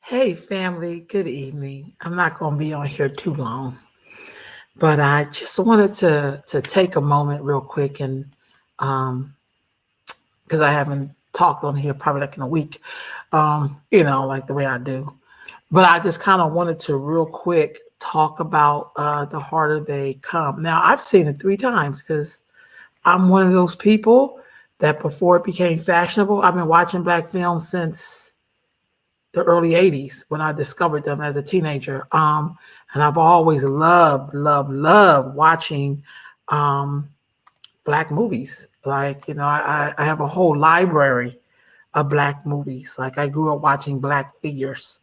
Hey, family, good evening. I'm not going to be on here too long, but I just wanted to take a moment real quick and um because I haven't talked on here probably like in a week, like the way I do. But I just kind of wanted to real quick talk about The Harder They Come. Now, I've seen it 3 times because I'm one of those people that before it became fashionable, I've been watching black films since the early 80s when I discovered them as a teenager. And I've always loved watching um, black movies. Like, I have a whole library of black movies. Like, I grew up watching black figures.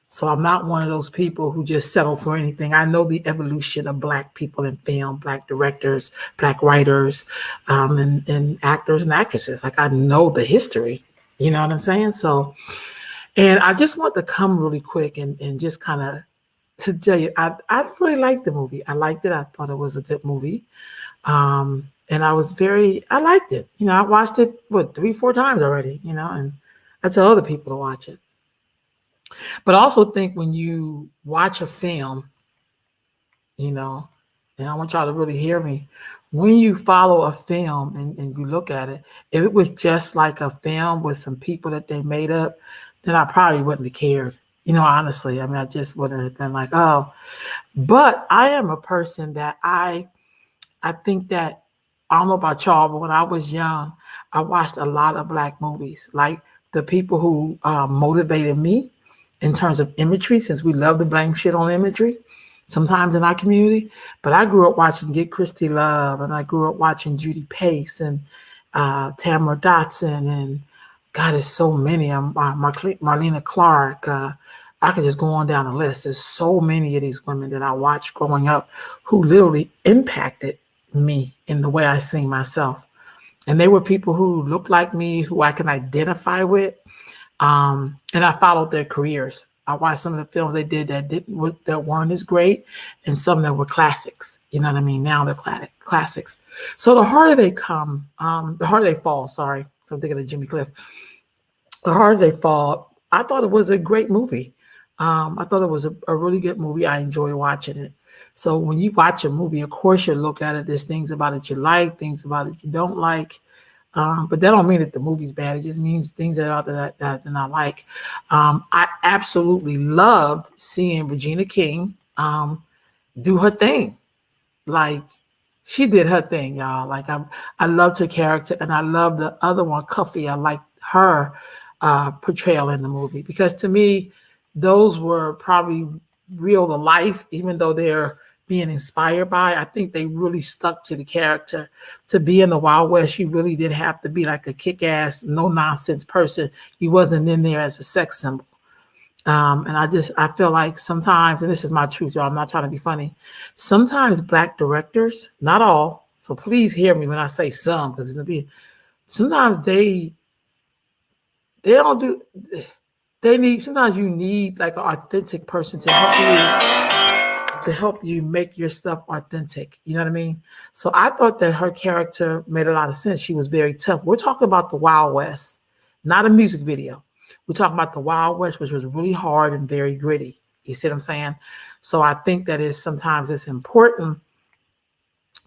So I'm not one of those people who just settle for anything. I know the evolution of black people in film, black directors, black writers, and actors and actresses. Like, I know the history. You know what I'm saying? So, and I just want to come really quick and just kind of to tell you, I really liked the movie. I liked it. I thought it was a good movie. And I liked it. I watched it, 3, 4 times already, and I tell other people to watch it. But I also think when you watch a film, you know, and I want y'all to really hear me, when you follow a film and you look at it, if it was just like a film with some people that they made up, then I probably wouldn't have cared. Honestly, I mean, I just wouldn't have been like, oh. But I am a person that I think that I don't know about y'all, but when I was young, I watched a lot of black movies. Like the people who motivated me in terms of imagery, since we love to blame shit on imagery sometimes in our community. But I grew up watching Get Christy Love, and I grew up watching Judy Pace and Tamara Dotson, and God, there's so many. Marlena Clark. I could just go on down the list. There's so many of these women that I watched growing up who literally impacted me in the way I see myself. And they were people who looked like me, who I can identify with. And I followed their careers. I watched some of the films they did that weren't as great, and some that were classics. You know what I mean? Now they're classics. So the harder they come, the harder they fall. Sorry, so I'm thinking of Jimmy Cliff. The harder they fall. I thought it was a great movie. I thought it was a really good movie. I enjoy watching it. So when you watch a movie, of course you look at it. There's things about it you like, things about it you don't like. But that don't mean that the movie's bad. It just means things that I like. I absolutely loved seeing Regina King do her thing. Like she did her thing, y'all. Like I loved her character, and I loved the other one, Cuffy. I liked her portrayal in the movie because to me, those were probably real to life, even though they're being inspired by. I think they really stuck to the character. To be in the Wild West, you really did have to be like a kick-ass, no nonsense person. You wasn't in there as a sex symbol. And I feel like sometimes, and this is my truth, y'all, I'm not trying to be funny. Sometimes black directors, not all, so please hear me when I say some, because sometimes they don't do. Sometimes you need like an authentic person to help you make your stuff authentic. You know what I mean? So I thought that her character made a lot of sense. She was very tough. We're talking about the Wild West, not a music video. We're talking about the Wild West, which was really hard and very gritty. You see what I'm saying? So I think that sometimes it's important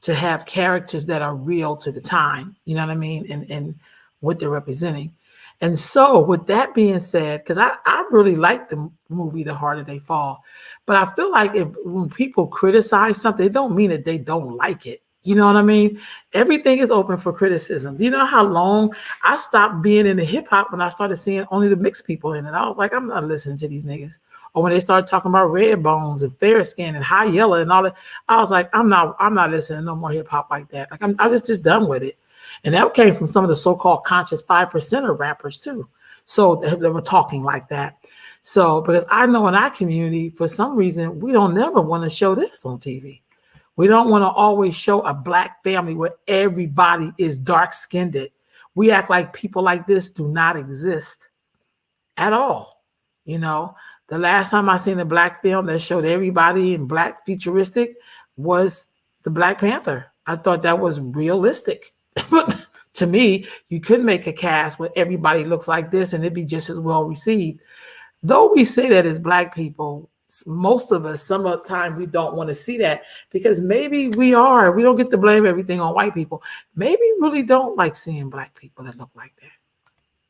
to have characters that are real to the time. You know what I mean? And what they're representing. And so, with that being said, because I really like the movie The Harder They Fall, but I feel like when people criticize something, it don't mean that they don't like it. You know what I mean? Everything is open for criticism. You know how long I stopped being into hip hop when I started seeing only the mixed people in it. I was like, I'm not listening to these niggas. Or when they started talking about red bones and fair skin and high yellow and all that, I was like, I'm not listening to no more hip hop like that. Like I was just done with it. And that came from some of the so-called conscious 5% rappers too. So they were talking like that. So because I know in our community, for some reason, we don't never want to show this on TV. We don't want to always show a black family where everybody is dark-skinned. We act like people like this do not exist at all. The last time I seen a black film that showed everybody in black futuristic was the Black Panther. I thought that was realistic. But to me, you could make a cast where everybody looks like this and it'd be just as well received. Though we say that as Black people, most of us, some of the time, we don't want to see that because maybe we don't get to blame everything on white people. Maybe we really don't like seeing Black people that look like that.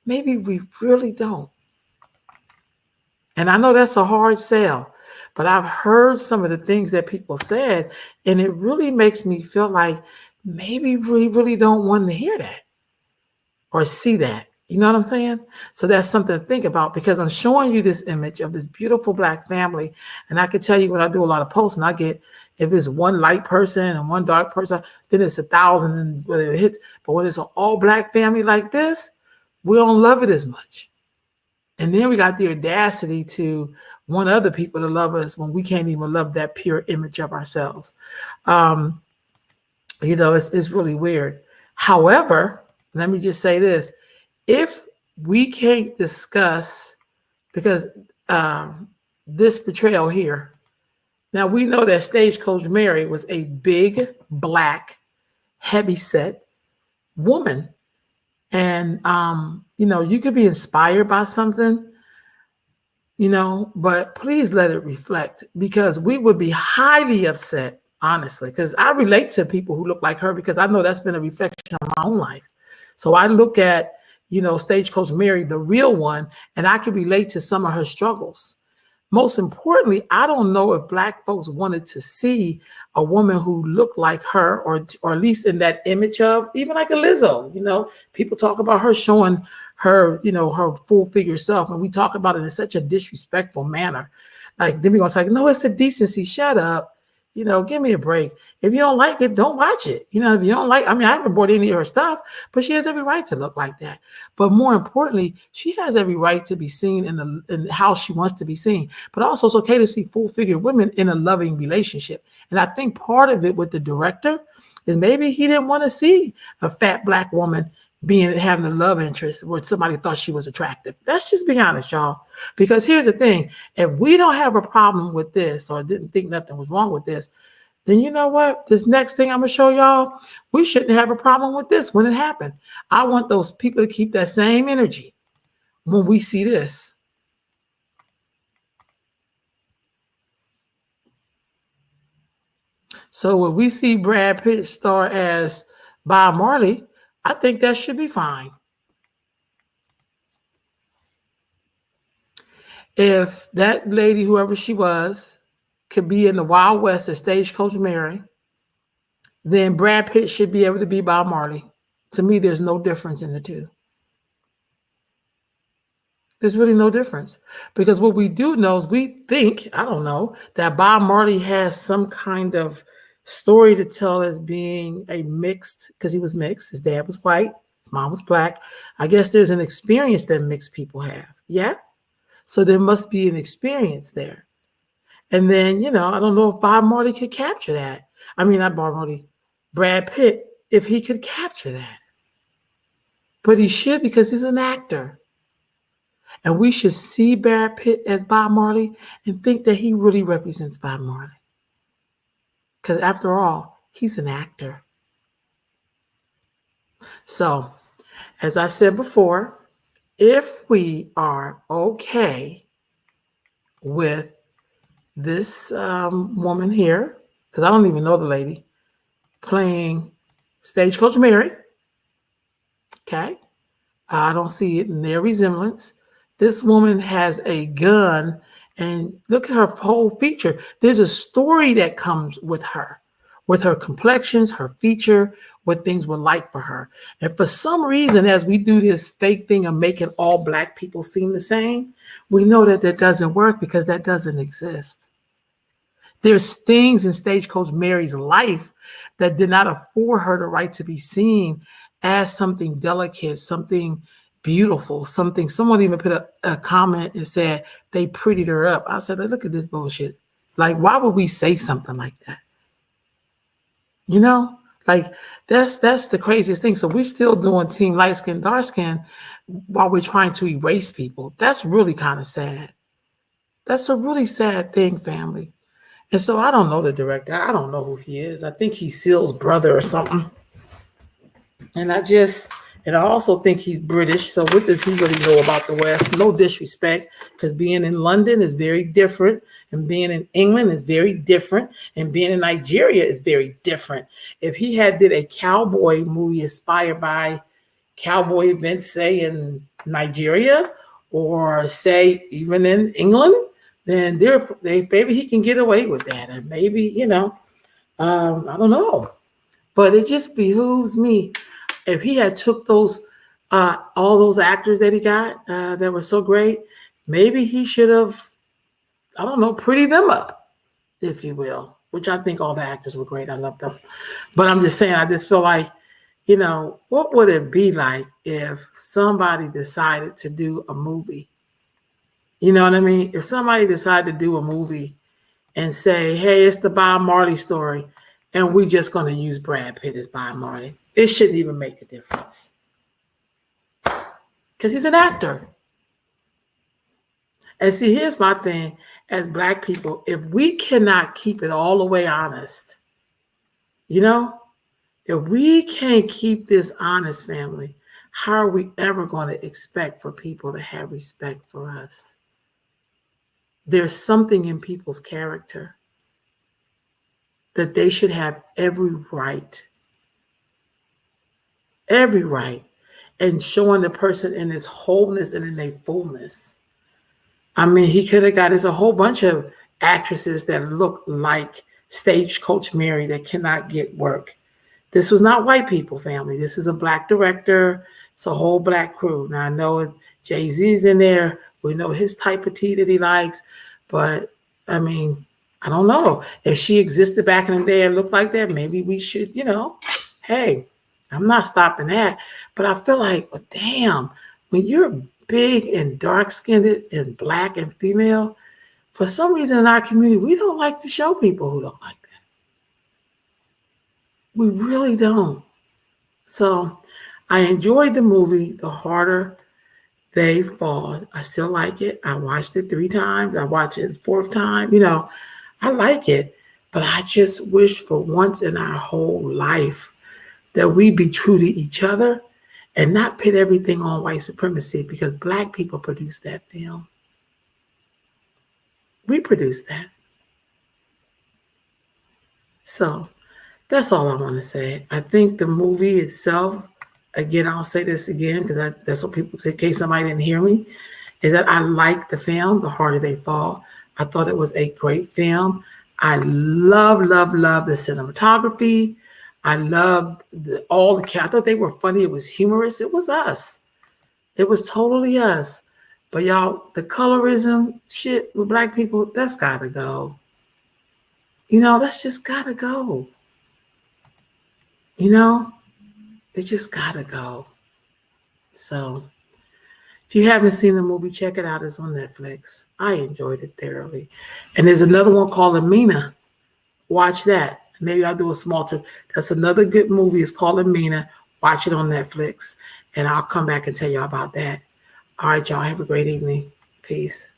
Maybe we really don't. And I know that's a hard sell, but I've heard some of the things that people said, and it really makes me feel like maybe we really don't want to hear that or see that. You know what I'm saying? So that's something to think about because I'm showing you this image of this beautiful Black family. And I can tell you when I do a lot of posts and I get, if it's one light person and one dark person, then it's 1,000 and whatever it hits. But when it's an all Black family like this, we don't love it as much. And then we got the audacity to want other people to love us when we can't even love that pure image of ourselves. It's really weird. However, let me just say this. If we can't discuss, because this portrayal here, now we know that Stagecoach Mary was a big, Black, heavy-set woman. And, you could be inspired by something, but please let it reflect because we would be highly upset, honestly, because I relate to people who look like her because I know that's been a reflection of my own life. So I look at, Stagecoach Mary, the real one, and I can relate to some of her struggles. Most importantly, I don't know if Black folks wanted to see a woman who looked like her or at least in that image of even like a Lizzo. People talk about her showing her, her full figure self. And we talk about it in such a disrespectful manner. Like then we're going to say, no, it's a decency. Shut up. Give me a break. If you don't like it, don't watch it. If you don't like, I haven't bought any of her stuff, but she has every right to look like that. But more importantly, she has every right to be seen in how she wants to be seen. But also it's okay to see full figure women in a loving relationship. And I think part of it with the director is maybe he didn't want to see a fat Black woman having a love interest where somebody thought she was attractive. Let's just be honest, y'all. Because here's the thing. If we don't have a problem with this or didn't think nothing was wrong with this, then you know what? This next thing I'm going to show y'all, we shouldn't have a problem with this when it happened. I want those people to keep that same energy when we see this. So when we see Brad Pitt star as Bob Marley, I think that should be fine. If that lady, whoever she was, could be in the Wild West as Stagecoach Mary, then Brad Pitt should be able to be Bob Marley. To me, there's no difference in the two. There's really no difference. Because what we do know is we think, I don't know, that Bob Marley has some kind of story to tell as being a mixed, because he was mixed. His dad was white, his mom was Black. I guess there's an experience that mixed people have. Yeah? So there must be an experience there. And then, I don't know if Bob Marley could capture that. Not Bob Marley, Brad Pitt, if he could capture that. But he should because he's an actor. And we should see Brad Pitt as Bob Marley and think that he really represents Bob Marley. Because after all, he's an actor. So, as I said before, if we are okay with this woman here, because I don't even know the lady, playing Stagecoach Mary, okay? I don't see it in their resemblance. This woman has a gun, and look at her whole feature. There's a story that comes with her complexions, her feature, what things were like for her. And for some reason, as we do this fake thing of making all Black people seem the same, we know that doesn't work because that doesn't exist. There's things in Stagecoach Mary's life that did not afford her the right to be seen as something delicate, something beautiful, something. Someone even put a comment and said they prettied her up. I said, look at this bullshit. Like, why would we say something like that? Like that's the craziest thing. So we're still doing team light skin, dark skin while we're trying to erase people. That's really kind of sad. That's a really sad thing, family. And so I don't know the director. I don't know who he is. I think he's Seal's brother or something. And And I also think he's British. So what does he really know about the West? No disrespect, because being in London is very different, and being in England is very different, and being in Nigeria is very different. If he had did a cowboy movie inspired by cowboy events, say in Nigeria or say even in England, then maybe he can get away with that, and maybe I don't know, but it just behooves me if he had took those all those actors that he got that were so great, maybe he should have, I don't know, pretty them up, if you will. Which I think all the actors were great. I love them, but I'm just saying, I just feel like, what would it be like if somebody decided to do a movie? You know what I mean? If somebody decided to do a movie and say, hey, it's the Bob Marley story, and we just going to use Brad Pitt as Bob Marley. It shouldn't even make a difference because he's an actor. And see, here's my thing. As Black people, if we cannot keep it all the way honest, if we can't keep this honest, family, how are we ever going to expect for people to have respect for us? There's something in people's character that they should have every right, and showing the person in its wholeness and in their fullness. I mean, he could have got us a whole bunch of actresses that look like Stagecoach Mary that cannot get work. This was not white people, family. This was a Black director. It's a whole Black crew. Now, I know Jay-Z's in there. We know his type of tea that he likes. But, I mean, I don't know. If she existed back in the day and looked like that, maybe we should, hey, I'm not stopping that. But I feel like, well, damn, when you're big and dark-skinned and Black and female, for some reason in our community, we don't like to show people who don't like that. We really don't. So I enjoyed the movie, The Harder They Fall. I still like it. I watched it 3 times. I watched it 4th time. I like it. But I just wish for once in our whole life that we be true to each other and not pit everything on white supremacy, because Black people produced that film. We produced that. So that's all I want to say. I think the movie itself, again, I'll say this again because that's what people say, in case somebody didn't hear me, is that I like the film, The Harder They Fall. I thought it was a great film. I love the cinematography. I loved all the characters. I thought they were funny. It was humorous. It was us. It was totally us. But y'all, the colorism shit with Black people, that's got to go. That's just got to go. It just got to go. So if you haven't seen the movie, check it out. It's on Netflix. I enjoyed it thoroughly. And there's another one called Amina. Watch that. Maybe I'll do a small tip. That's another good movie. It's called Amina. Watch it on Netflix. And I'll come back and tell y'all about that. All right, y'all. Have a great evening. Peace.